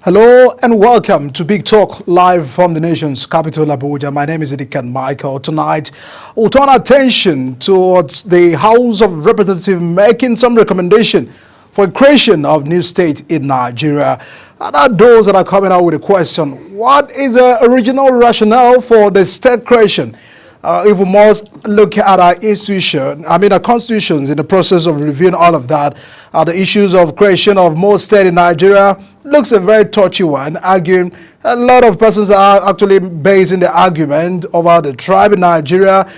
Hello and welcome to Big Talk live from the nation's capital, Abuja. My name is Edikan Michael. Tonight, we'll turn our attention towards the House of Representatives making some recommendation for creation of new state in Nigeria. And are those that are coming out with a question, what is the original rationale for the state creation? If we must look at our our constitutions in the process of reviewing all of that, the issues of creation of more state in Nigeria looks a very touchy one, arguing a lot of persons are actually basing the argument over the tribe in Nigeria,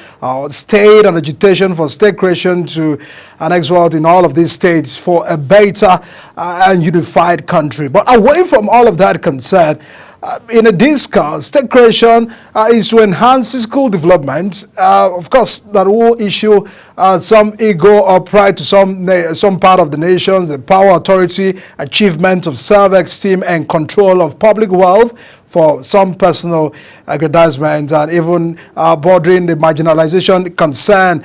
state and agitation for state creation to an world in all of these states for a better and unified country. But away from all of that concern, in a discourse, state creation is to enhance physical development. Of course, that will issue some ego or pride to some part of the nations, the power, authority, achievement of self-esteem and control of public wealth for some personal aggrandizement and even bordering the marginalization concern.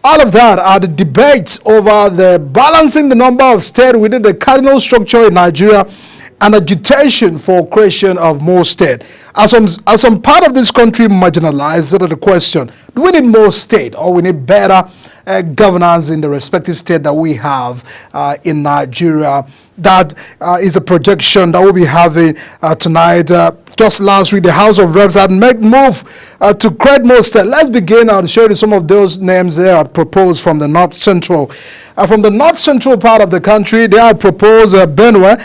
All of that are the debates over the balancing the number of states within the cardinal structure in Nigeria and agitation for creation of more state. As some part of this country marginalized, that is the question, do we need more state or we need better governance in the respective state that we have in Nigeria? That is a projection that we'll be having tonight. Just last week, the House of Reps had made move to create more state. Let's begin. I'll show you some of those names there proposed from the North Central. From the North Central part of the country, they have proposed Benue,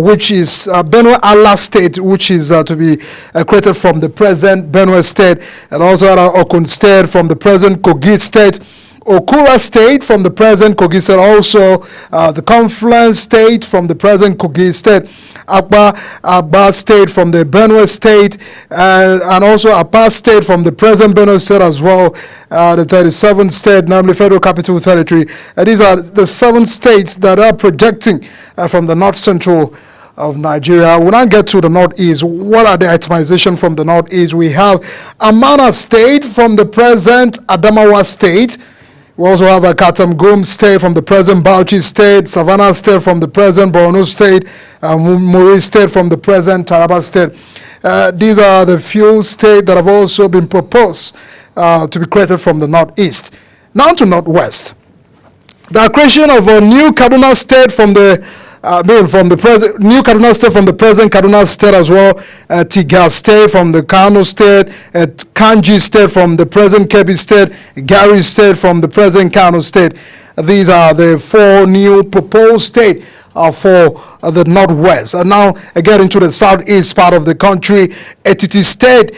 which is Benue Allah State, which is to be created from the present Benue State, and also Okun State from the present Kogi State. Okura State from the present Kogi State, also the Confluence State from the present Kogi State, Agba State from the Benue State, and also Apa State from the present Benue State as well, the 37th state, namely Federal Capital Territory. These are the 7 states that are projecting from the North Central of Nigeria. When I get to the Northeast, what are the itemization from the Northeast? We have Amana State from the present Adamawa State. We also have a Katamgum State from the present Bauchi State, Savannah State from the present Borno State, Muri State from the present Taraba State. These are the few states that have also been proposed to be created from the Northeast. Now to Northwest. The creation of a new Kaduna State from the present New Kaduna State from the present Kaduna State as well, Tiga State from the Kano State, Kanji State from the present Kebbi State, Gari State from the present Kano State. These are the 4 new proposed states for the Northwest. And now getting to the Southeast part of the country, Etiti State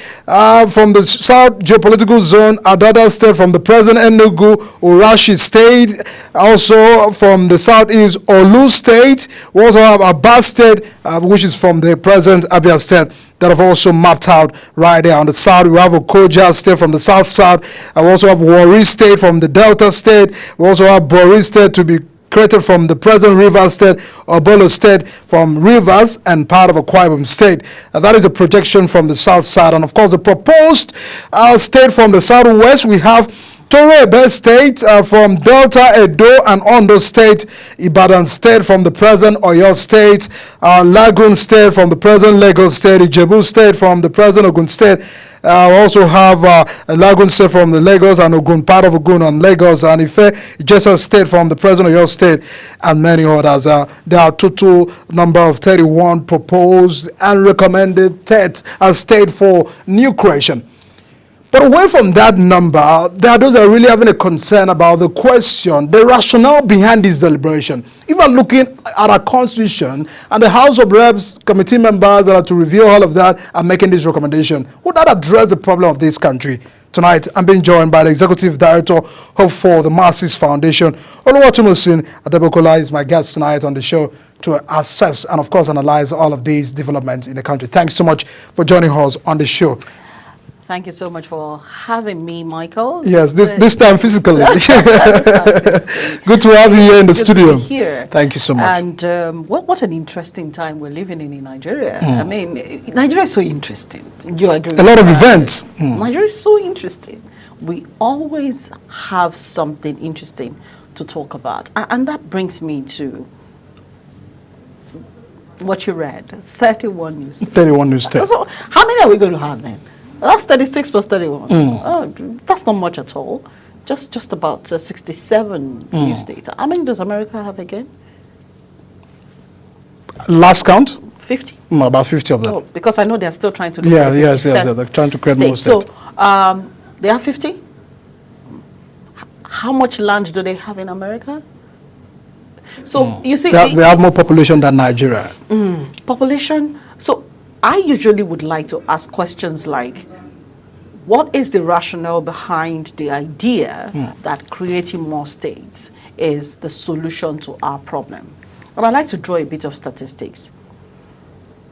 from the South Geopolitical Zone, Adada State from the present Enugu, Urashi State, also from the Southeast, Olu State. We also have Aba State, which is from the present Abia State, that have also mapped out right there on the south. We have Okoja State from the south. We also have Warri State from the Delta State. We also have Bori State to be created from the present Rivers State, Obolo State from Rivers, and part of Akwa Ibom State. That is a projection from the south side. And of course, the proposed state from the southwest, we have Torebe State from Delta, Edo, and Ondo State, Ibadan State from the present Oyo State, Lagun State from the present Lagos State, Ijebu State from the present Ogun State. We also have Lagun State from the Lagos and Ogun, part of Ogun and Lagos, and Ijesa State from the present Oyo State, and many others. There are total number of 31 proposed and recommended state for new creation. But away from that number, there are those that are really having a concern about the question, the rationale behind this deliberation. If we're looking at our constitution and the House of Reps committee members that are to review all of that are making this recommendation, would that address the problem of this country? Tonight, I'm being joined by the Executive Director of for the Masses Foundation. Oluwatomosin Adebokola is my guest tonight on the show to assess and, of course, analyze all of these developments in the country. Thanks so much for joining us on the show. Thank you so much for having me, Michael. Yes, this time physically. Good to have you here in the studio. To be here. Thank you so much. And what an interesting time we're living in Nigeria. I mean, Nigeria is so interesting. Do you agree? A lot of events. Nigeria is so interesting. We always have something interesting to talk about. And that brings me to what you read, 31 new states. 31 new states. So how many are we going to have then? That's 36 plus 31. Oh, that's not much at all. Just about 67 new states. How many does America have again? Last count? 50. About 50 of them. Oh, because I know they're still trying to. Yeah, yes, they're trying to create more So states. they have 50. How much land do they have in America? So you see, They have more population than Nigeria. population. So I usually would like to ask questions like, what is the rationale behind the idea that creating more states is the solution to our problem? And I'd like to draw a bit of statistics.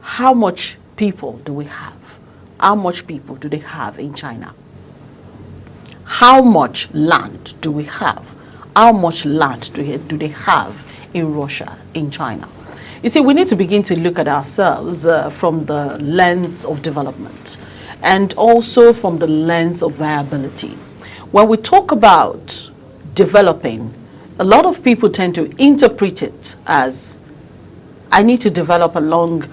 How much people do we have? How much people do they have in China? How much land do we have? How much land do they have in Russia, in China? You see, we need to begin to look at ourselves from the lens of development and also from the lens of viability. When we talk about developing, a lot of people tend to interpret it as, I need to develop along,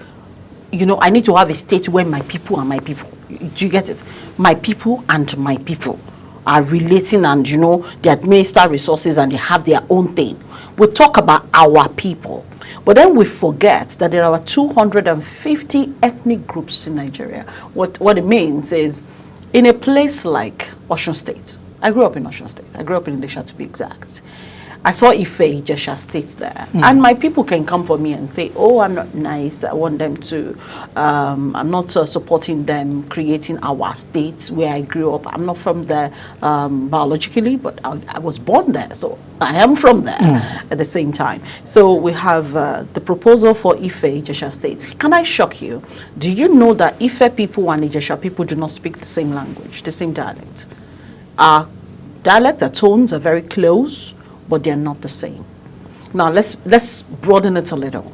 I need to have a state where my people are my people. Do you get it? My people and my people are relating, and they administer resources and they have their own thing. We talk about our people, but then we forget that there are 250 ethnic groups in Nigeria. What it means is, in a place like Osun State, I grew up in Osun State. I grew up in Ilesha, to be exact. I saw Ife, Ijesha State there. And my people can come for me and say, oh, I'm not nice. I want them to, I'm not supporting them creating our state where I grew up. I'm not from there biologically, but I was born there. So I am from there at the same time. So we have the proposal for Ife, Ijesha State. Can I shock you? Do you know that Ife people and Ijesha people do not speak the same language, the same dialect? Our dialect, our tones are very close, but they're not the same. Now let's broaden it a little.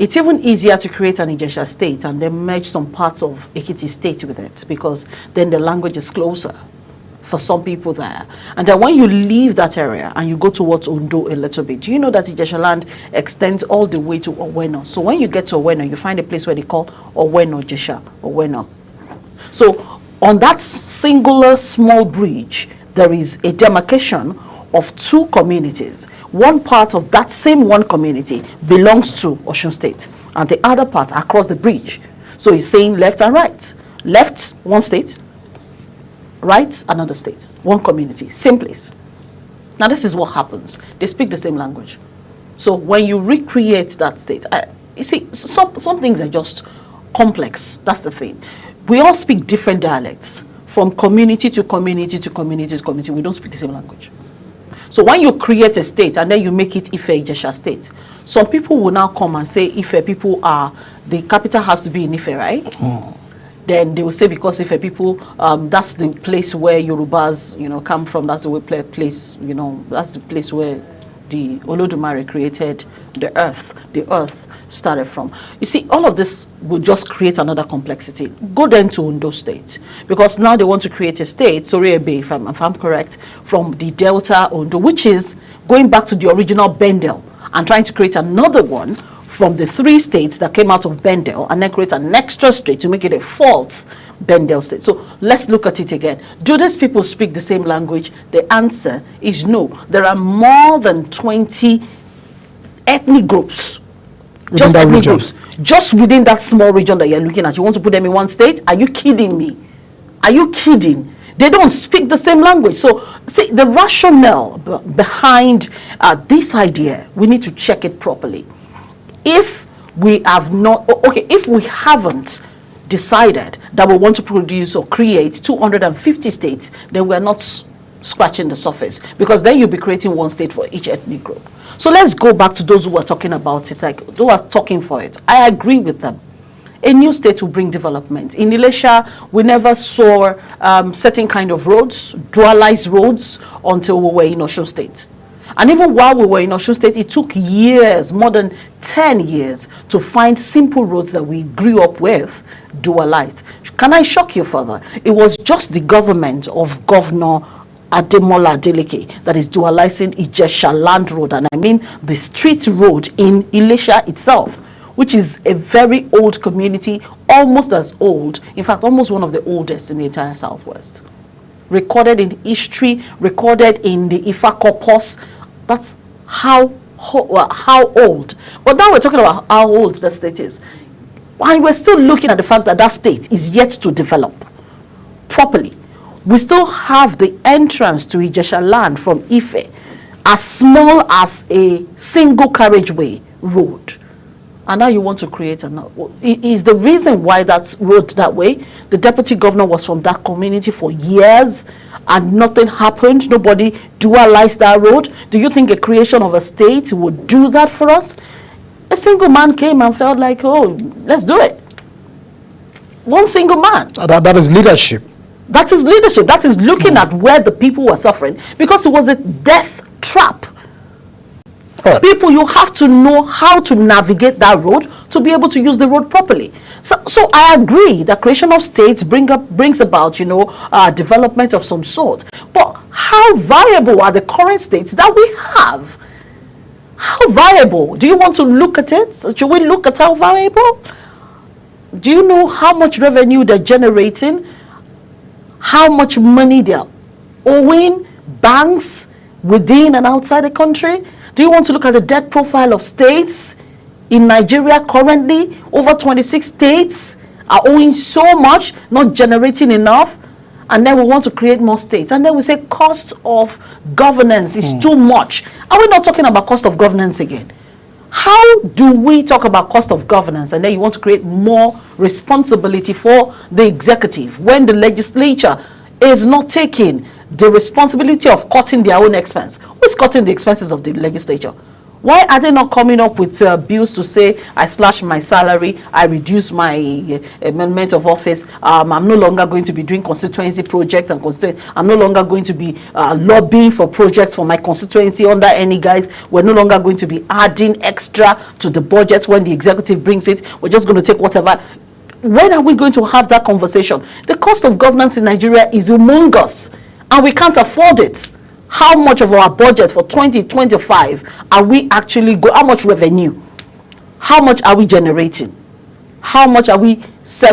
It's even easier to create an Ijesha state and then merge some parts of Ekiti state with it, because then the language is closer for some people there. And then when you leave that area and you go towards Ondo a little bit, do you know that Ijesha land extends all the way to Oweno? So when you get to Oweno, you find a place where they call Oweno Jesha, Oweno. So on that singular small bridge, there is a demarcation of two communities. One part of that same one community belongs to Osun State, and the other part across the bridge. So he's saying left and right. Left, one state. Right, another state. One community, same place. Now this is what happens. They speak the same language. So when you recreate that state, you see, some things are just complex. That's the thing. We all speak different dialects from community to community to community to community. We don't speak the same language. So when you create a state and then you make it Ife Ijesha state, some people will now come and say Ife people are, the capital has to be in Ife, right? Then they will say because Ife people, that's the place where Yorubas, come from. That's the place, that's the place where the Olodumare created the earth. The earth started from. You see, all of this will just create another complexity. Go then to Ondo State, because now they want to create a state, Sorebe, if I'm correct, from the Delta Ondo, which is going back to the original Bendel and trying to create another one from the 3 states that came out of Bendel, and then create an extra state to make it a 4th Bendel state. So let's look at it again. Do these people speak the same language? The answer is no. There are more than 20 ethnic groups. Just ethnic groups. Just within that small region that you're looking at. You want to put them in one state? Are you kidding me? Are you kidding? They don't speak the same language. So, see, the rationale behind this idea, we need to check it properly. If we have not, if we haven't decided that we want to produce or create 250 states, then we're not scratching the surface, because then you'll be creating one state for each ethnic group. So let's go back to those who are talking about it, like those who are talking for it. I agree with them. A new state will bring development. In Ilesha, we never saw certain kind of roads, dualized roads, until we were in Osun State. And even while we were in Osun State, it took years, more than 10 years, to find simple roads that we grew up with dualized. Can I shock you further? It was just the government of Governor Ademola Adeleke that is dualizing Ijesha Land Road, and I mean the street road in Ilesha itself. which is a very old community, almost as old, in fact, almost one of the oldest in the entire Southwest. Recorded in history, recorded in the Ifa corpus. That's how old. But now we're talking about how old the state is. And we're still looking at the fact that that state is yet to develop properly. We still have the entrance to Ijesha land from Ife as small as a single carriageway road. And now you want to create another. Is the reason why that's road that way? The deputy governor was from that community for years and nothing happened. Nobody dualized that road. Do you think a creation of a state would do that for us? A single man came and felt like, oh, let's do it. One single man. That is leadership. That is leadership. That is looking at where the people were suffering, because it was a death trap. Right. People, you have to know how to navigate that road to be able to use the road properly. So I agree that creation of states brings about, development of some sort. But how viable are the current states that we have? How viable? Do you want to look at it? Should we look at how viable? Do you know how much revenue they're generating? How much money they're owing banks within and outside the country? Do you want to look at the debt profile of states in Nigeria currently? Over 26 states are owing so much, not generating enough. And then we want to create more states. And then we say cost of governance is too much. Are we not talking about cost of governance again? How do we talk about cost of governance and then you want to create more responsibility for the executive when the legislature is not taking the responsibility of cutting their own expense? Who's cutting the expenses of the legislature? Why are they not coming up with bills to say, I slash my salary, I reduce my amendment of office, I'm no longer going to be doing constituency projects, and I'm no longer going to be lobbying for projects for my constituency under any guise. We're no longer going to be adding extra to the budgets when the executive brings it. We're just going to take whatever. When are we going to have that conversation? The cost of governance in Nigeria is humongous, and we can't afford it. How much of our budget for 2025 are we actually how much revenue? How much are we generating? How much are we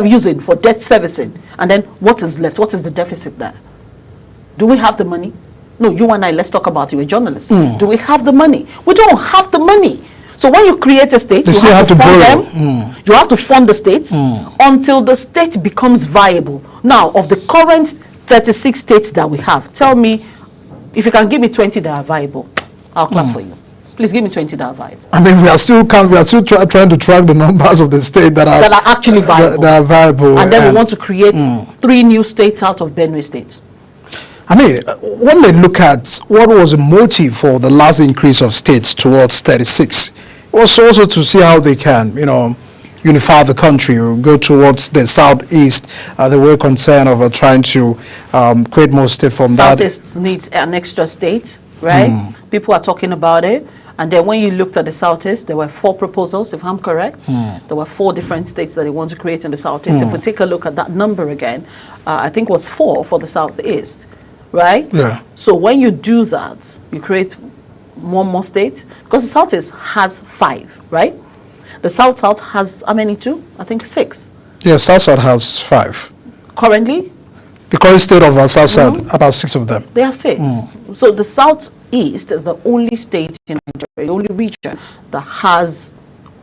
using for debt servicing? And then what is left? What is the deficit there? Do we have the money? No, you and I, let's talk about it. We're journalists. Do we have the money? We don't have the money. So when you create a state, you have to fund them. You have to fund the states until the state becomes viable. Now, of the current 36 states that we have, tell me, if you can give me 20 that are viable, I'll clap for you. Please give me 20 that are viable. I mean, we are still trying to track the numbers of the state that are actually viable. That are viable. And then we want to create 3 new states out of Benue State. I mean, when they look at what was the motive for the last increase of states towards 36, it was also to see how they can, unify the country or go towards the southeast. They were concerned of trying to create more states from that. Southeast needs an extra state, right? People are talking about it. And then when you looked at the southeast, there were 4 proposals, if I'm correct. There were 4 different states that they want to create in the southeast. If we take a look at that number again, I think it was 4 for the southeast, right? Yeah. So when you do that, you create one more state, because the southeast has 5, right? The South has how many too? I think 6. Yes, South has 5. Currently? The current state of South about 6 of them. They have 6. So the Southeast is the only state in Nigeria, the only region that has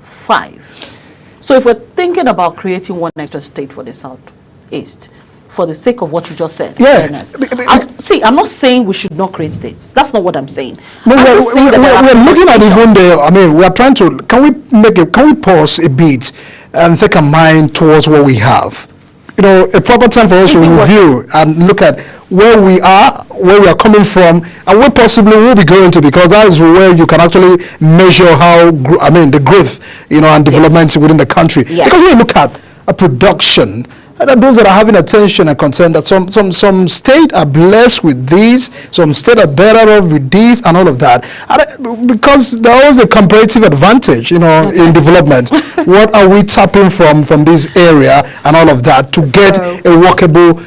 5. So if we're thinking about creating one extra state for the Southeast, for the sake of what you just said, see, I'm not saying we should not create states. That's not what I'm saying. No, we're looking at even the. I mean, we are trying to. Can we pause a bit and take a mind towards what we have? A proper time for us to review and look at where we are coming from, and where possibly we'll be going to, because that is where you can actually measure how the growth, and development within the country. Yes. Because when you look at a production. And those that are having attention and concern that some states are blessed with these, some states are better off with these and all of that. And because there is a comparative advantage, in development. What are we tapping from this area and all of that to get a workable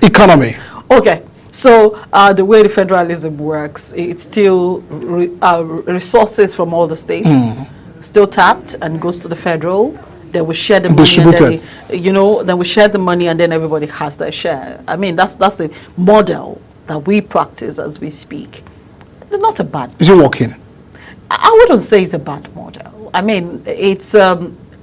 economy? Okay. So the way the federalism works, it's still resources from all the states. still tapped and goes to the federal. Then we share the money, and then then we share the money, and then everybody has their share. I mean, that's the model that we practice as we speak. It's not a bad. Is it working? I wouldn't say it's a bad model. I mean, it's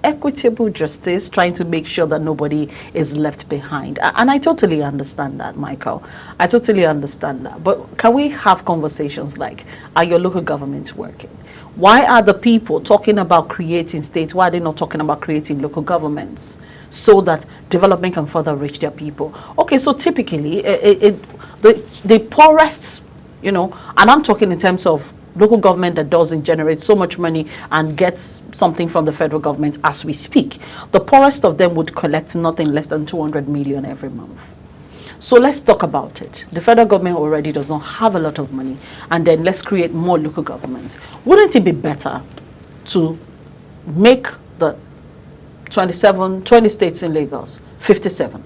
equitable justice, trying to make sure that nobody is left behind. And I totally understand that, Michael. I totally understand that. But can we have conversations like, are your local governments working? Why are the people talking about creating states? Why are they not talking about creating local governments so that development can further reach their people? Okay, so typically, the poorest, and I'm talking in terms of local government that doesn't generate so much money and gets something from the federal government as we speak. The poorest of them would collect nothing less than 200 million every month. So let's talk about it. The federal government already does not have a lot of money, and then let's create more local governments. Wouldn't it be better to make the 20 states in Lagos 57?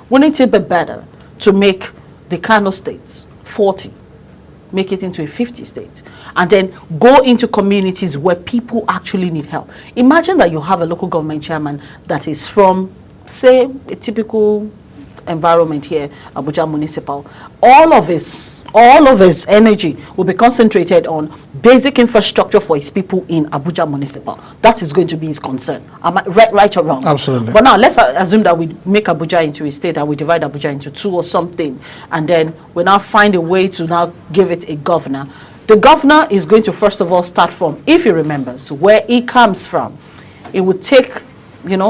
Wouldn't it be better to make the Kano states 40? Make it into a 50 state, and then go into communities where people actually need help. Imagine that you have a local government chairman that is from, say, a typical environment here, Abuja Municipal. All of his energy will be concentrated on basic infrastructure for his people in Abuja Municipal. That is going to be his concern. Am I right or wrong? Absolutely. But now let's assume that we make Abuja into a state and we divide Abuja into two or something, and then we now find a way to now give it a governor. The governor is going to first of all start from, if he remembers where he comes from, it would take,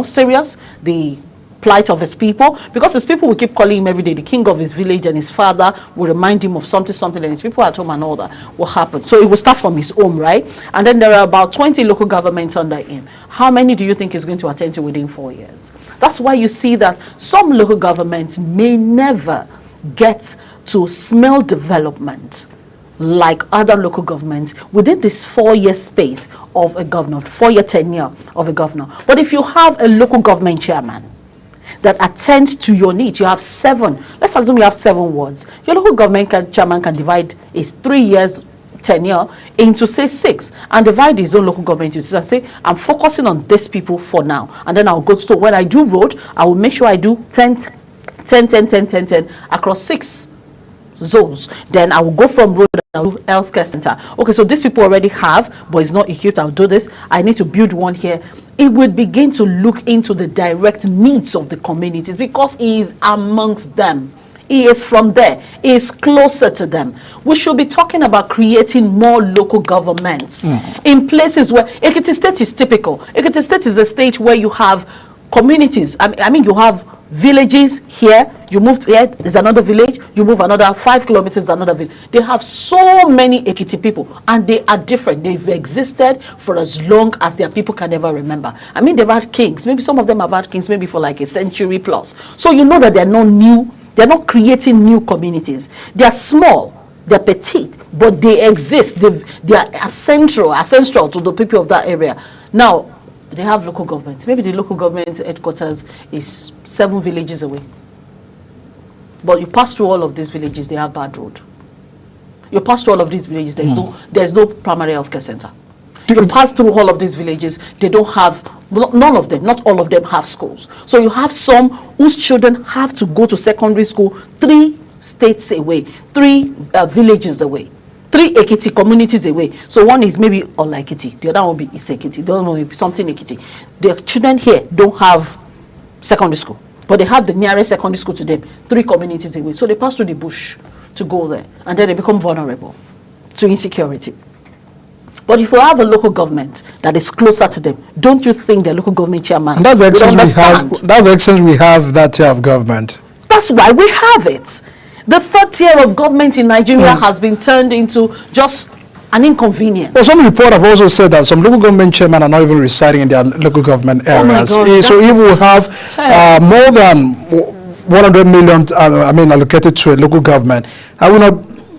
serious the plight of his people, because his people will keep calling him every day the king of his village, and his father will remind him of something, and his people at home and all that will happen. So it will start from his home, right? And then there are about 20 local governments under him. How many do you think is going to attend to within 4 years? That's why you see that some local governments may never get to smell development like other local governments within this 4-year space of a governor, 4-year tenure of a governor. But if you have a local government chairman that attends to your needs, you have 7, let's assume you have 7 wards. Your local government chairman can divide his 3 years tenure into, say, 6, and divide his own local government duties and say, I'm focusing on these people for now, and then I'll go to, when I do road, I will make sure I do 10 across 6 zones. Then I will go from road, I'll do healthcare center. Okay, so these people already have, but it's not equipped. I'll do this. I need to build one here. It would begin to look into the direct needs of the communities, because he is amongst them. He is from there. He is closer to them. We should be talking about creating more local governments in places where Ekiti State is typical. Ekiti State is a state where you have communities. I mean, you have villages here. You move here, there's another village. You move another 5 kilometers, another village. They have so many Ekiti people, and they are different. They've existed for as long as their people can ever remember. I mean, they've had kings. Maybe some of them have had kings maybe for like a century plus. So you know that they're not new. They're not creating new communities. They're small. They're petite, but they exist. They are ancestral to the people of that area. Now, they have local governments. Maybe the local government headquarters is 7 villages away. But you pass through all of these villages, they have bad road. You pass through all of these villages, there's no primary healthcare center. You pass through all of these villages, they don't have, none of them, not all of them have schools. So you have some whose children have to go to secondary school 3 states away, 3 villages away, 3 Ekiti communities away. So one is maybe Ola Ekiti, the other one will be Ise Ekiti, the other one will be something Ekiti. The children here don't have secondary school, but they have the nearest secondary school to them 3 communities away. So they pass through the bush to go there, and then they become vulnerable to insecurity. But if you have a local government that is closer to them, don't you think the local government chairman and that's the extent understand? That's the extent we have that tier of government. That's why we have it. The 3rd tier of government in Nigeria has been turned into just an inconvenience. Well, some reports have also said that some local government chairmen are not even residing in their local government areas. Oh my God, so if we have more than 100 million, allocated to a local government,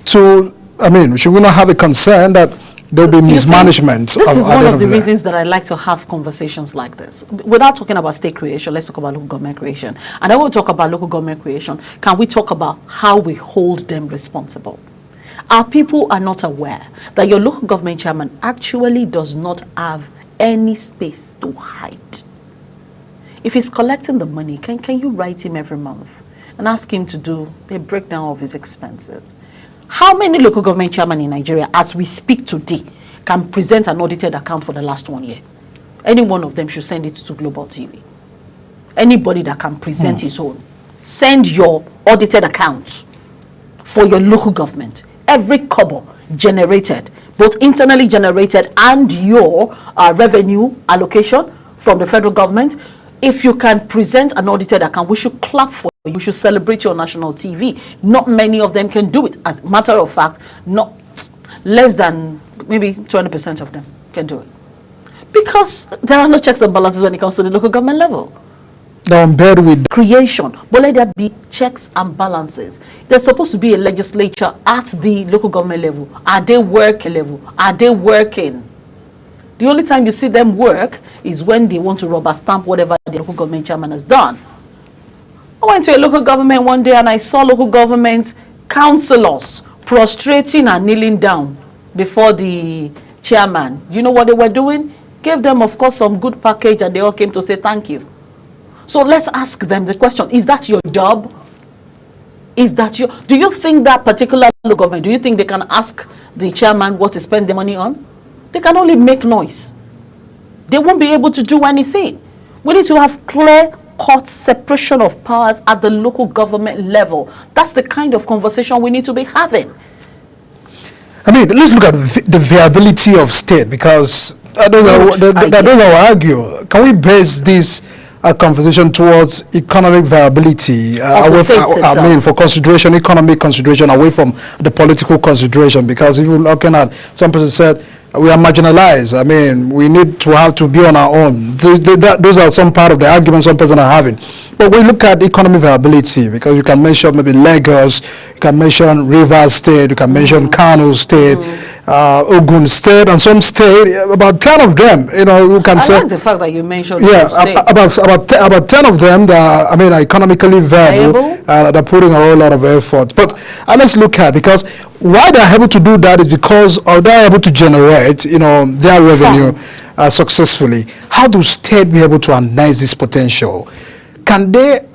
should we not have a concern that there will be mismanagement? This is one of the reasons that I like to have conversations like this. Without talking about state creation, let's talk about local government creation. And then when we talk about local government creation, can we talk about how we hold them responsible? Our people are not aware that your local government chairman actually does not have any space to hide. If he's collecting the money, can you write him every month and ask him to do a breakdown of his expenses? How many local government chairmen in Nigeria, as we speak today, can present an audited account for the last 1 year? Any one of them should send it to Global TV. Anybody that can present his own, send your audited accounts for your local government. Every kobo generated, both internally generated and your revenue allocation from the federal government. If you can present an audited account, we should clap for you. We should celebrate your national TV. Not many of them can do it. As a matter of fact, not less than maybe 20% of them can do it. Because there are no checks and balances when it comes to the local government level. Now I'm bed with Creation, but let there be checks and balances. There's supposed to be a legislature at the local government level. Are they working level? Are they working? The only time you see them work is when they want to rubber stamp whatever the local government chairman has done. I went to a local government one day and I saw local government councillors prostrating and kneeling down before the chairman. You know what they were doing? Gave them, of course, some good package and they all came to say thank you. So let's ask them the question, is that your job? Is that your, do you think that particular local government, do you think they can ask the chairman what to spend the money on? They can only make noise. They won't be able to do anything. We need to have clear-cut separation of powers at the local government level. That's the kind of conversation we need to be having. I mean, let's look at the viability of state, because I don't know, argue. Can we base this conversation towards economic viability away for consideration, economic consideration, away from the political consideration? Because if you're looking at, some person said, we are marginalized. I mean, we need to have to be on our own. Those are some part of the arguments some person are having. But we look at economic viability, because you can mention maybe Lagos, you can mention Rivers State, you can mention Kano State, Ogun State, and some state, about 10 of them, you know, you can say. I like the fact that you mentioned about 10 of them that are economically viable, they're putting a whole lot of effort. But let's look at, because why they're able to do that is because they're able to generate, their revenue successfully. How do state be able to harness this potential? Can they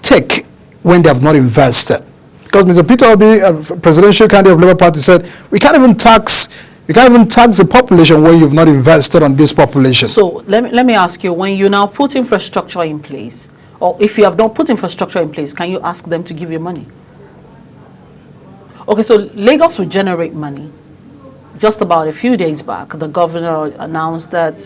take when they have not invested? Because Mr. Peter Obi, presidential candidate of Labour Party, said we can't even tax the population when you've not invested on this population. So let me ask you, when you now put infrastructure in place, or if you have not put infrastructure in place, can you ask them to give you money? Okay, so Lagos will generate money. Just about a few days back, the governor announced that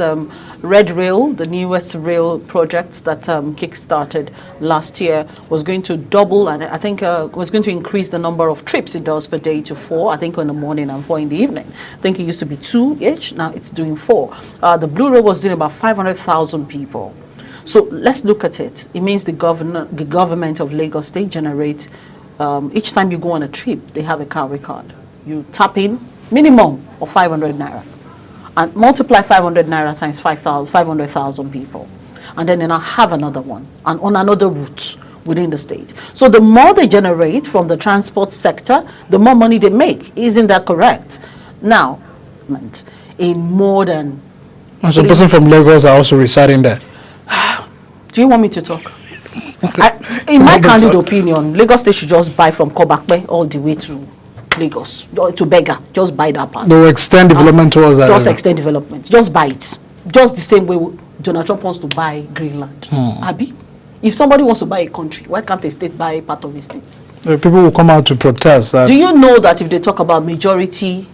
Red Rail, the newest rail project that kick-started last year, was going to double, and I think was going to increase the number of trips it does per day to 4, I think in the morning and 4 in the evening. I think it used to be 2 each, now it's doing 4. The Blue Rail was doing about 500,000 people. So let's look at it. It means the government of Lagos State generates, each time you go on a trip, they have a cowrie card. You tap in, minimum of 500 naira, and multiply 500 naira times 500,000 people, and then I have another one, and on another route within the state. So the more they generate from the transport sector, the more money they make. Isn't that correct? Now, in more than... And some person from Lagos are also residing there. Do you want me to talk? In my candid opinion, Lagos State should just buy from Kobakpe all the way to Lagos, to Bega. Just buy that part. They will extend development towards that. Just extend development. Just buy it. Just the same way Donald Trump wants to buy Greenland. Abi? If somebody wants to buy a country, why can't a state buy part of a state? People will come out to protest that. Do you know that if they talk about majority,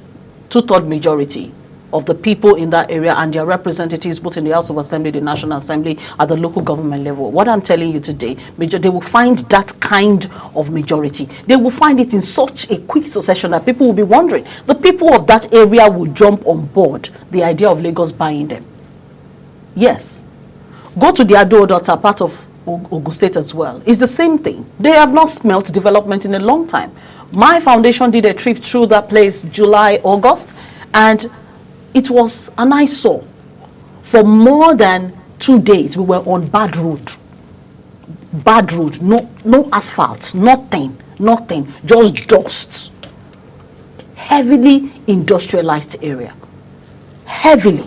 two-third majority of the people in that area and their representatives, both in the House of Assembly, the National Assembly, at the local government level, what I'm telling you today, they will find that kind of majority. They will find it in such a quick succession that people will be wondering. The people of that area will jump on board the idea of Lagos buying them. Yes. Go to the Ado Delta, part of Ogun State as well. It's the same thing. They have not smelt development in a long time. My foundation did a trip through that place July, August, and it was an eyesore. For more than 2 days, we were on bad road. Bad road, no asphalt, nothing, just dust. Heavily industrialized area. Heavily.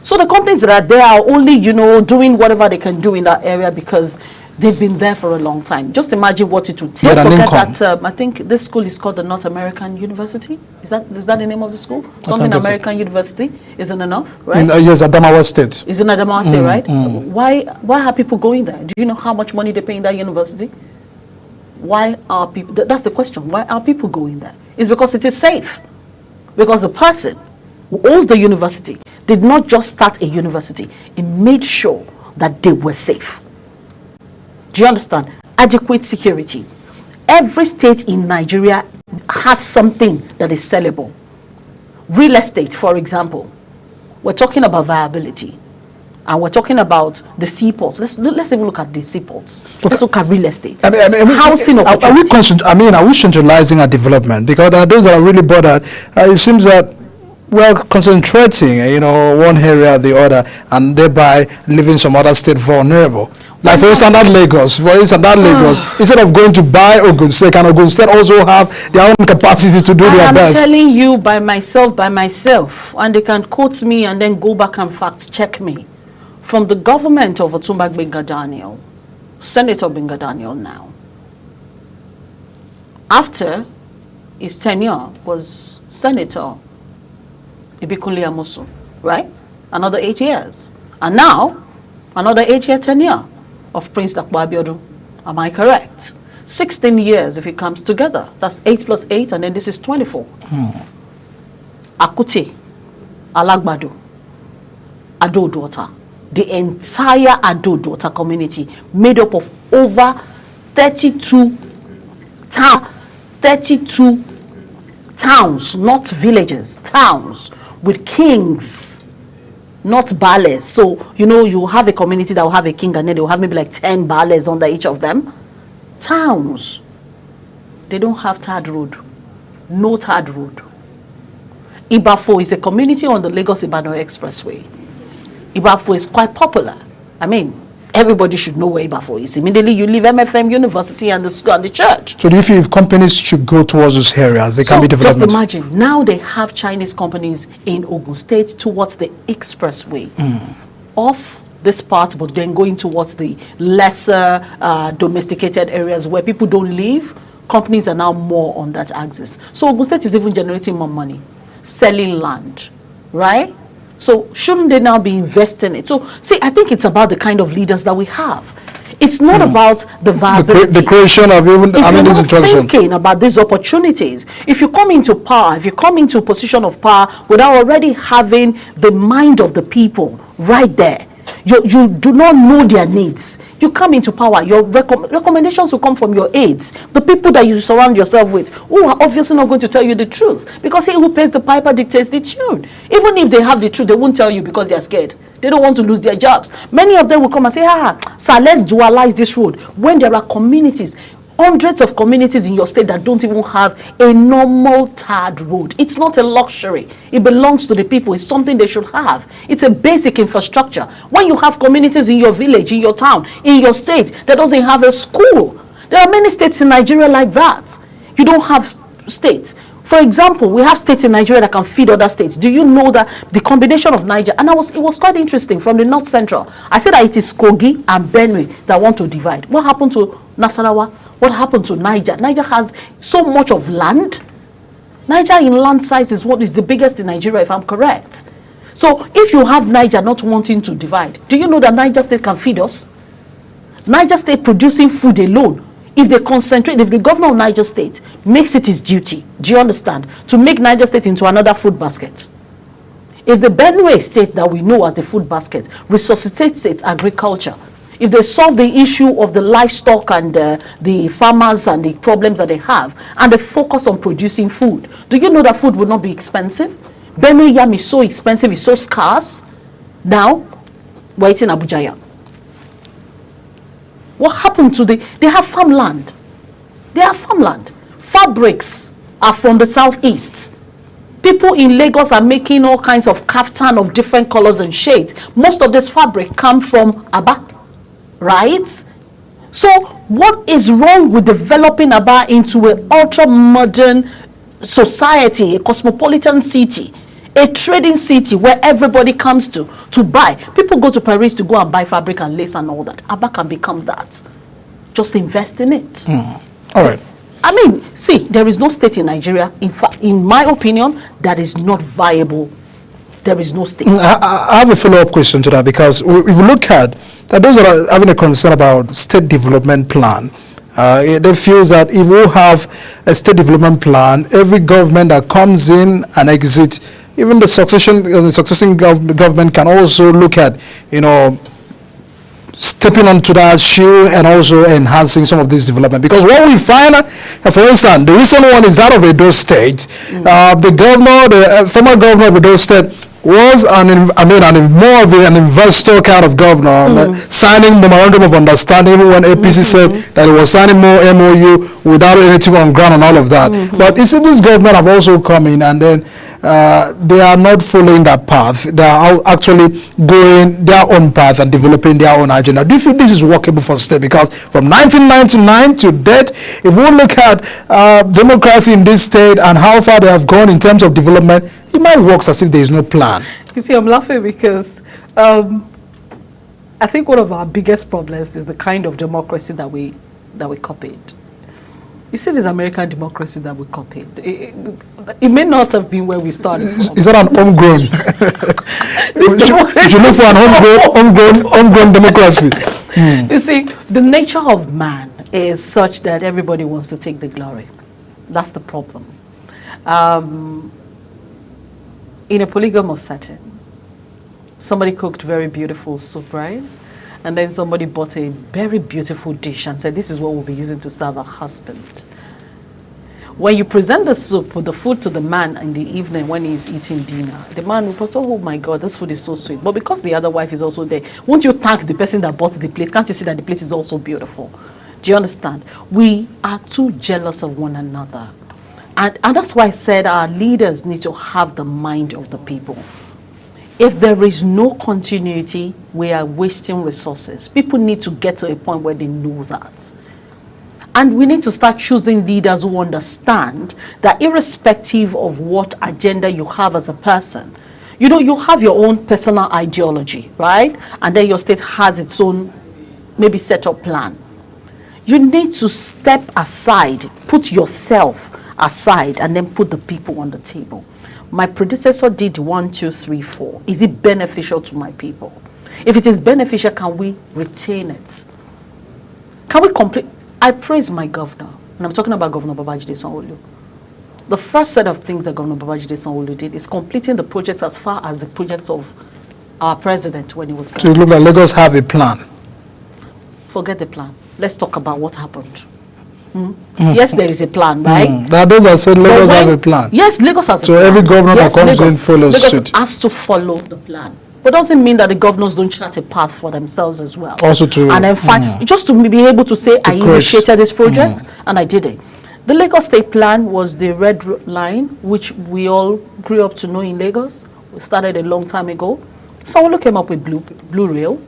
So the companies that are there are only, doing whatever they can do in that area because they've been there for a long time. Just imagine what it would take. Get an income. That I think this school is called the North American University. Is that the name of the school? Something American University is in the north, right? Yes, Adamawa State. Is in Adamawa State, right? Why are people going there? Do you know how much money they pay in that university? Why are people? That's the question. Why are people going there? It's because it is safe. Because the person who owns the university did not just start a university. He made sure that they were safe. Do you understand? Adequate security. Every state in Nigeria has something that is sellable. Real estate, for example. We're talking about viability. And we're talking about the seaports. Let's even look at the seaports. Okay. Let's look at real estate. Housing opportunities. Are we centralizing our development? Because there are those that are really bothered. It seems that we're concentrating, one area or the other, and thereby leaving some other state vulnerable. Like for instance, Lagos. Instead of going to buy Ogun State, can Ogun State also have their own capacity to do their best? I'm telling you by myself, and they can quote me and then go back and fact check me. From the government of Otumba Gbenga Daniel, Senator Gbenga Daniel now, after his tenure was Senator Ibikunle Amosun, right? Another 8 years. And now, another 8-year tenure of Prince Dakwa Abiodun. Am I correct? 16 years if it comes together. That's 8 plus 8, and then this is 24. Akute, Alagbado, Ado-Duota. The entire Ado-Duota community made up of over 32 towns, not villages, towns with kings, not bales. So, you have a community that will have a king and then they will have maybe like 10 bales under each of them. Towns, they don't have tarred road. No tarred road. Ibafo is a community on the Lagos-Ibadan Expressway. Ibafo is quite popular. I mean, everybody should know where Ibafo is. Immediately you leave MFM University and the school and the church. So do you feel if companies should go towards those areas, they can be developed? Just imagine, now they have Chinese companies in Ogun State towards the expressway. Off this part, but then going towards the lesser domesticated areas where people don't live. Companies are now more on that axis. So Ogun State is even generating more money, selling land, right? So shouldn't they now be investing it? So see, I think it's about the kind of leaders that we have. It's not about the viability. The creation of even, this introduction. Thinking about these opportunities. If you come into power, if you come into a position of power without already having the mind of the people right there, you do not know their needs. You come into power, your recommendations will come from your aides, the people that you surround yourself with, who are obviously not going to tell you the truth. Because he who pays the piper dictates the tune. Even if they have the truth, they won't tell you because they are scared. They don't want to lose their jobs. Many of them will come and say, sir, let's dualize this road. When there are communities, hundreds of communities in your state that don't even have a normal tarred road. It's not a luxury. It belongs to the people. It's something they should have. It's a basic infrastructure. When you have communities in your village, in your town, in your state that doesn't have a school, there are many states in Nigeria like that. You don't have states. For example, we have states in Nigeria that can feed other states. Do you know that the combination of Niger, and it was quite interesting from the North Central. I said that it is Kogi and Benue that want to divide. What happened to Nasarawa? What happened to Niger? Niger has so much of land. Niger in land size is what is the biggest in Nigeria, if I'm correct. So if you have Niger not wanting to divide, do you know that Niger State can feed us? Niger State producing food alone. If they concentrate, if the governor of Niger State makes it his duty, do you understand, to make Niger State into another food basket. If the Benue State that we know as the food basket resuscitates its agriculture, if they solve the issue of the livestock and the farmers and the problems that they have, and they focus on producing food, do you know that food will not be expensive? Benue yam is so expensive, it's so scarce. Now, we're eating Abuja yam. What happened to they have farmland. They have farmland. Fabrics are from the southeast. People in Lagos are making all kinds of kaftan of different colors and shades. Most of this fabric come from Aba, right? So what is wrong with developing Aba into an ultra-modern society, a cosmopolitan city, a trading city where everybody comes to buy. People go to Paris to go and buy fabric and lace and all that. Aba can become that. Just invest in it. All right. I mean, see, there is no state in Nigeria, in fact, in my opinion, that is not viable. There is no state. I have a follow-up question to that, because if we look at those that are having a concern about state development plan, they feel that if we have a state development plan, every government that comes in and exits, even the successing government can also look at, stepping onto that shoe and also enhancing some of this development. Because what we find, for instance, the recent one is that of Edo State. The former governor of Edo State was more of an investor kind of governor, signing memorandum of understanding, even when APC said that he was signing more MOU without anything on ground and all of that. But you see, this government have also come in, and then they are not following that path. They are actually going their own path and developing their own agenda. Do you feel this is workable for state? Because from 1999 to date, if we look at democracy in this state and how far they have gone in terms of development, it might work as if there is no plan. You see, I'm laughing because I think one of our biggest problems is the kind of democracy that we copied. You see, this American democracy that we copied. It may not have been where we started from. Is that an homegrown? You should look for an homegrown democracy. You see, the nature of man is such that everybody wants to take the glory. That's the problem. In a polygamous setting, somebody cooked very beautiful soup, right? And then somebody bought a very beautiful dish and said, this is what we'll be using to serve our husband. When you present the soup or the food to the man in the evening when he's eating dinner, the man will say, oh my God, this food is so sweet. But because the other wife is also there, won't you thank the person that bought the plate? Can't you see that the plate is also beautiful? Do you understand? We are too jealous of one another. And that's why I said our leaders need to have the mind of the people. If there is no continuity, we are wasting resources. People need to get to a point where they know that. And we need to start choosing leaders who understand that irrespective of what agenda you have as a person, you have your own personal ideology, right? And then your state has its own maybe set-up plan. You need to step aside, put yourself aside, and then put the people on the table. My predecessor did 1, 2, 3, 4. Is it beneficial to my people? If it is beneficial, can we retain it? Can we complete? I praise my governor, and I'm talking about Governor Babajide Sanwo-Olu. The first set of things that Governor Babajide Sanwo-Olu did is completing the projects as far as the projects of our president when he was So it looks like Lagos have a plan. Forget the plan. Let's talk about what happened. Yes, there is a plan, right? Those that said Lagos have a plan. Yes, Lagos has a plan. So every governor that comes in follows suit. Lagos has to follow the plan. But doesn't mean that the governors don't chart a path for themselves as well. Also to... And then just to be able to say, I initiated this project and I did it. The Lagos State Plan was the red line, which we all grew up to know in Lagos. We started a long time ago. Sanwo-Olu came up with blue rail,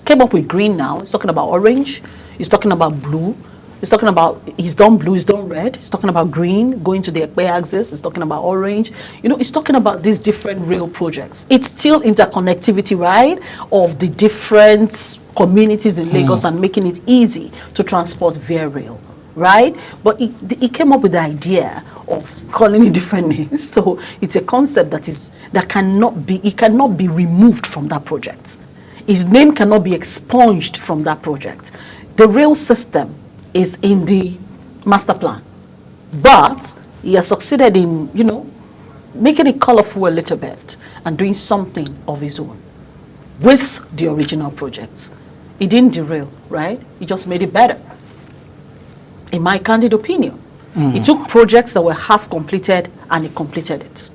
came up with green now. He's talking about orange. He's talking about blue. He's talking about, he's done blue, he's done red. He's talking about green, going to the Ekpe axis. He's talking about orange. He's talking about these different rail projects. It's still interconnectivity, right, of the different communities in Lagos and making it easy to transport via rail, right? But he came up with the idea of calling it different names. So it's a concept that cannot be removed from that project. His name cannot be expunged from that project. The rail system is in the master plan, but he has succeeded in, making it colorful a little bit and doing something of his own with the original project. He didn't derail, right? He just made it better. In my candid opinion, he took projects that were half completed and he completed it.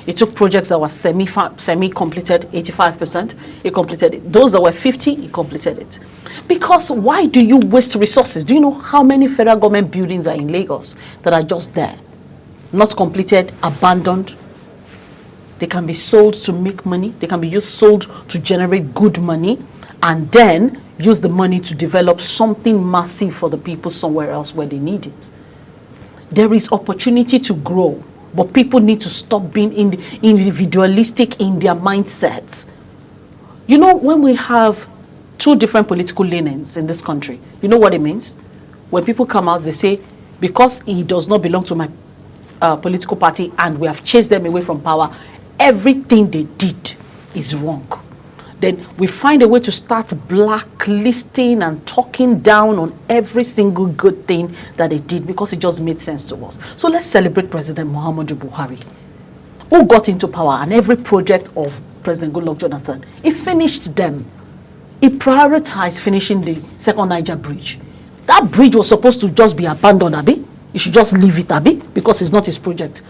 He took projects that were semi-completed, 85%, he completed it. Those that were 50, he completed it. Because why do you waste resources? Do you know how many federal government buildings are in Lagos that are just there? Not completed, abandoned. They can be sold to make money. They can be sold to generate good money and then use the money to develop something massive for the people somewhere else where they need it. There is opportunity to grow But people need to stop being individualistic in their mindsets. You know, when we have two different political leanings in this country, you know what it means? When people come out, they say, because he does not belong to my political party and we have chased them away from power, everything they did is wrong. Then we find a way to start blacklisting and talking down on every single good thing that they did because it just made sense to us. So let's celebrate President Muhammadu Buhari, who got into power, and every project of President Goodluck Jonathan, he finished them. He prioritized finishing the second Niger bridge. That bridge was supposed to just be abandoned, Abi. You should just leave it, Abi, because it's not his project.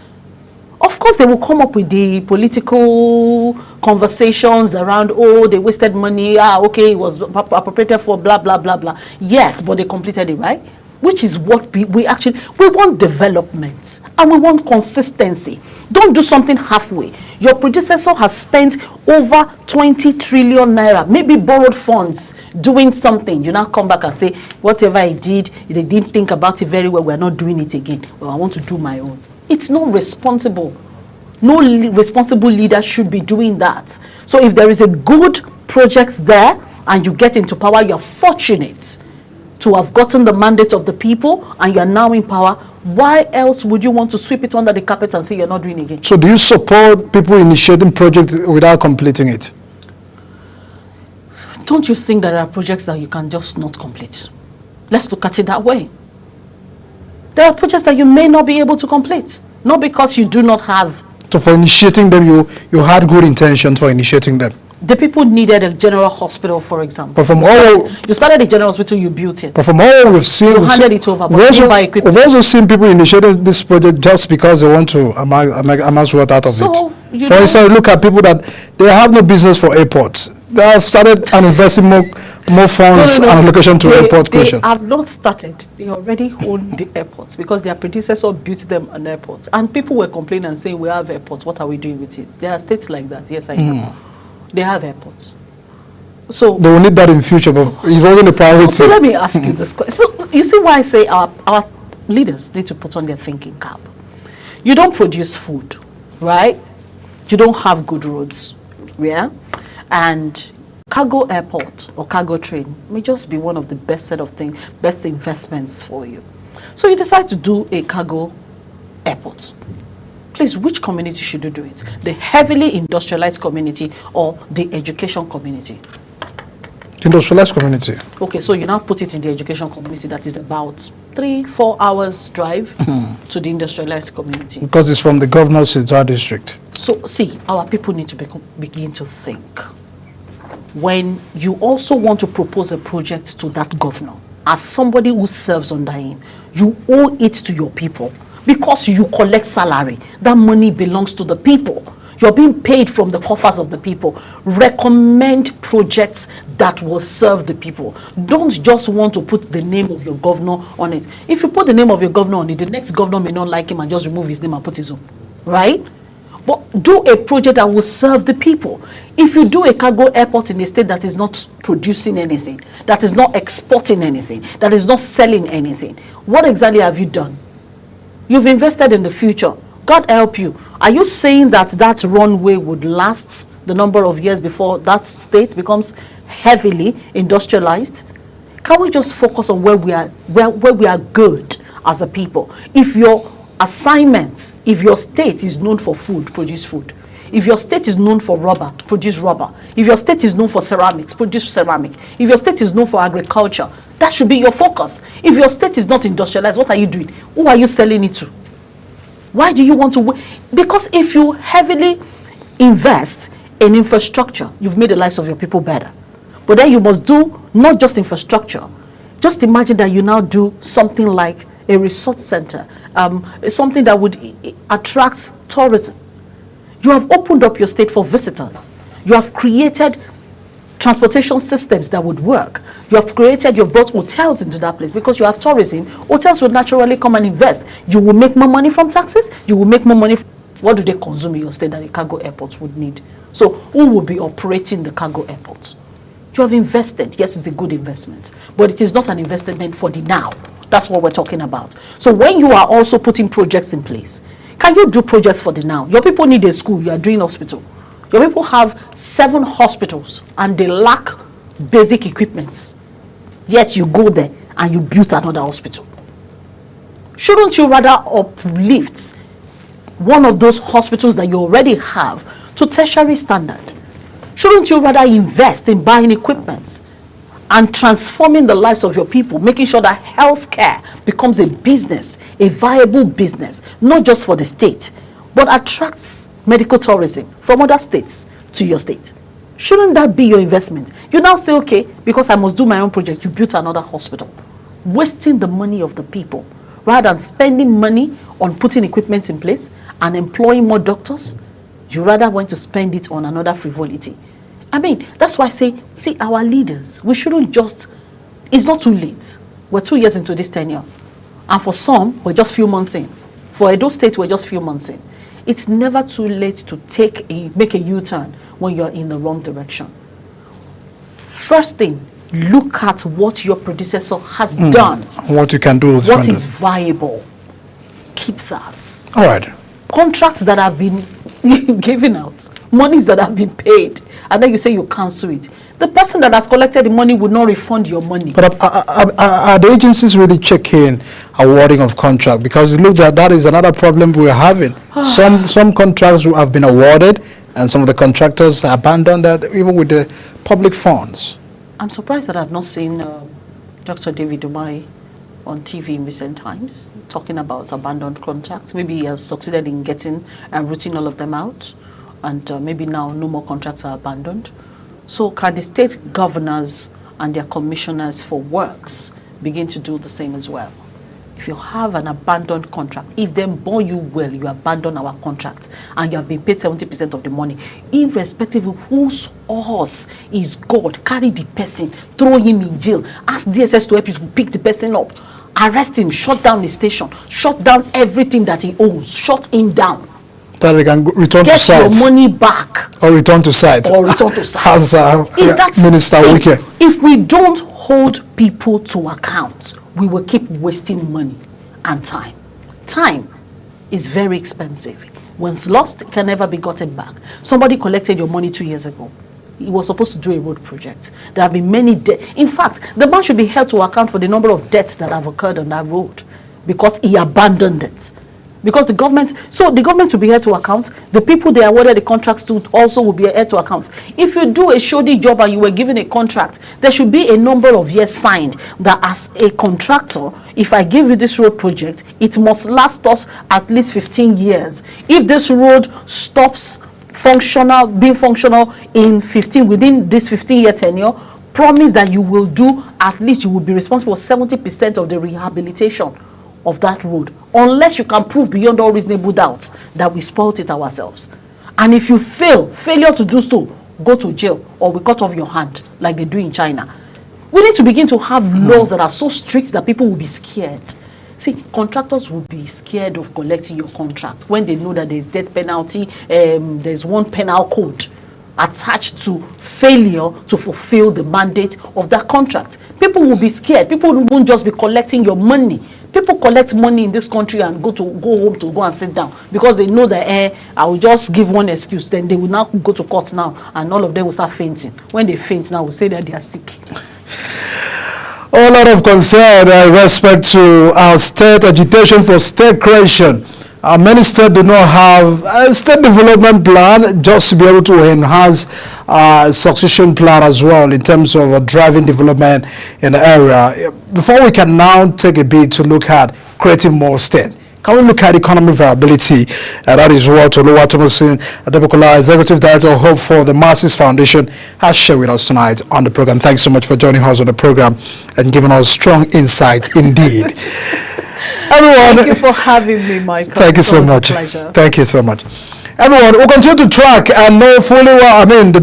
Of course, they will come up with the political conversations around, oh, they wasted money, okay, it was appropriated for blah, blah, blah, blah. Yes, but they completed it, right? Which is what we want development and we want consistency. Don't do something halfway. Your predecessor has spent over 20 trillion naira, maybe borrowed funds, doing something. You now come back and say, whatever I did, they didn't think about it very well, we're not doing it again. Well, I want to do my own. It's not responsible. No responsible leader should be doing that. So if there is a good project there and you get into power, you're fortunate to have gotten the mandate of the people and you're now in power. Why else would you want to sweep it under the carpet and say you're not doing it again? So do you support people initiating projects without completing it? Don't you think there are projects that you can just not complete? Let's look at it that way. There are projects that you may not be able to complete, not because you do not have. So for initiating them, you had good intentions for initiating them. The people needed a general hospital, for example. But from all you started a general hospital, you built it. But from all we've seen, you handed it over. But you buy equipment. We've also seen people initiating this project just because they want to amass wealth out of it. For instance, look at people that they have no business for airports. They have started and investing more funds and allocation to airport creation. They have not started. They already own the airports because their predecessor built them an airport. And people were complaining and saying, we have airports. What are we doing with it? There are states like that. Yes, I know. They have airports. So they will need that in future, but it wasn't a priority. So let me ask you this question. So you see why I say our leaders need to put on their thinking cap. You don't produce food, right? You don't have good roads, yeah? And cargo airport or cargo train may just be one of the best best investments for you. So you decide to do a cargo airport. Please, which community should you do it? The heavily industrialized community or the education community? Industrialized community. Okay, so you now put it in the education community that is about 3-4 hours drive to the industrialized community. Because it's from the governor's entire district. So see, our people need to begin to think. When you also want to propose a project to that governor, as somebody who serves under him, you owe it to your people. Because you collect salary, that money belongs to the people. You're being paid from the coffers of the people. Recommend projects that will serve the people. Don't just want to put the name of your governor on it. If you put the name of your governor on it, the next governor may not like him and just remove his name and put his own. Right? But do a project that will serve the people. If you do a cargo airport in a state that is not producing anything, that is not exporting anything, that is not selling anything, what exactly have you done? You've invested in the future. God help you. Are you saying that that runway would last the number of years before that state becomes heavily industrialized? Can we just focus on where we are good as a people? If your assignment, if your state is known for food, produce food. If your state is known for rubber, produce rubber. If your state is known for ceramics, produce ceramic. If your state is known for agriculture, that should be your focus. If your state is not industrialized, what are you doing? Who are you selling it to? Why do you want to? Because if you heavily invest in infrastructure, you've made the lives of your people better. But then you must do not just infrastructure. Just imagine that you now do something like a resort center, something that would attract tourism. You have opened up your state for visitors. You have created transportation systems that would work. You've brought hotels into that place because you have tourism. Hotels would naturally come and invest. You will make more money from taxes. You will make more money. What do they consume in your state that the cargo airports would need? So who will be operating the cargo airports? You have invested. Yes, it's a good investment, but it is not an investment for the now. That's what we're talking about. So when you are also putting projects in place, Can you do projects for the now? Your people need a school, you are doing hospital. Your people have 7 hospitals and they lack basic equipments. Yet you go there and you build another hospital. Shouldn't you rather uplift one of those hospitals that you already have to tertiary standard? Shouldn't you rather invest in buying equipment and transforming the lives of your people, making sure that healthcare becomes a business, a viable business, not just for the state, but attracts medical tourism from other states to your state? Shouldn't that be your investment? You now say, okay, because I must do my own project, you built another hospital, wasting the money of the people, rather than spending money on putting equipment in place and employing more doctors. You rather want to spend it on another frivolity. I mean, that's why I say, see, our leaders, we shouldn't just, it's not too late. We're 2 years into this tenure. And for some, we're just few months in. For Edo State, we're just few months in. It's never too late to make a U-turn when you're in the wrong direction. First thing, look at what your predecessor has done. What you can do. What is viable. Keep that. All right. Contracts that have been given out, monies that have been paid, and then you say you cancel it. The person that has collected the money will not refund your money. But are the agencies really checking awarding of contract? Because it looks like that is another problem we're having. Some contracts have been awarded, and some of the contractors abandoned that, even with the public funds. I'm surprised that I've not seen Dr. David Umahi on TV in recent times talking about abandoned contracts. Maybe he has succeeded in getting and rooting all of them out, and maybe now no more contracts are abandoned. So can the state governors and their commissioners for works begin to do the same as well? If you have an abandoned contract, if they bore you well, you abandon our contract and you have been paid 70% of the money, irrespective of whose horse is God, carry the person, throw him in jail, ask DSS to help you to pick the person up, arrest him, shut down his station, shut down everything that he owns, shut him down. That they can return Get to site. your money back. Or return to site. Or return to site. As Minister Wike. If we don't hold people to account, we will keep wasting money and time. Time is very expensive. Once lost, it can never be gotten back. Somebody collected your money 2 years ago. He was supposed to do a road project. There have been many deaths. In fact, the man should be held to account for the number of deaths that have occurred on that road because he abandoned it. Because the government will be held to account. The people they awarded the contracts to also will be held to account. If you do a shoddy job and you were given a contract, there should be a number of years signed that as a contractor, if I give you this road project, it must last us at least 15 years. If this road stops being functional within this 15-year tenure, promise that you will do, at least you will be responsible for 70% of the rehabilitation of that road, unless you can prove beyond all reasonable doubt that we spoiled it ourselves. And if you failure to do so, go to jail or we cut off your hand like they do in China. We need to begin to have laws that are so strict that people will be scared. See, contractors will be scared of collecting your contract when they know that there's death penalty, there's one penal code attached to failure to fulfill the mandate of that contract. People will be scared. People won't just be collecting your money. People collect money in this country and go home to go and sit down because they know that I will just give one excuse. Then they will now go to court now and all of them will start fainting. When they faint now, we'll say that they are sick. A lot of concern in respect to our state agitation for state creation. Many states do not have a state development plan just to be able to enhance succession plan as well in terms of driving development in the area. Before we can now take a bit to look at creating more states, can we look at economic viability? That is what Oluwatomisin Adebukola, Executive Director of Hope for the Masses Foundation, has shared with us tonight on the program. Thanks so much for joining us on the program and giving us strong insight indeed. Everyone, thank you for having me, Michael. Thank you so much. Thank you so much. Everyone, we'll continue to track and know fully well, the direction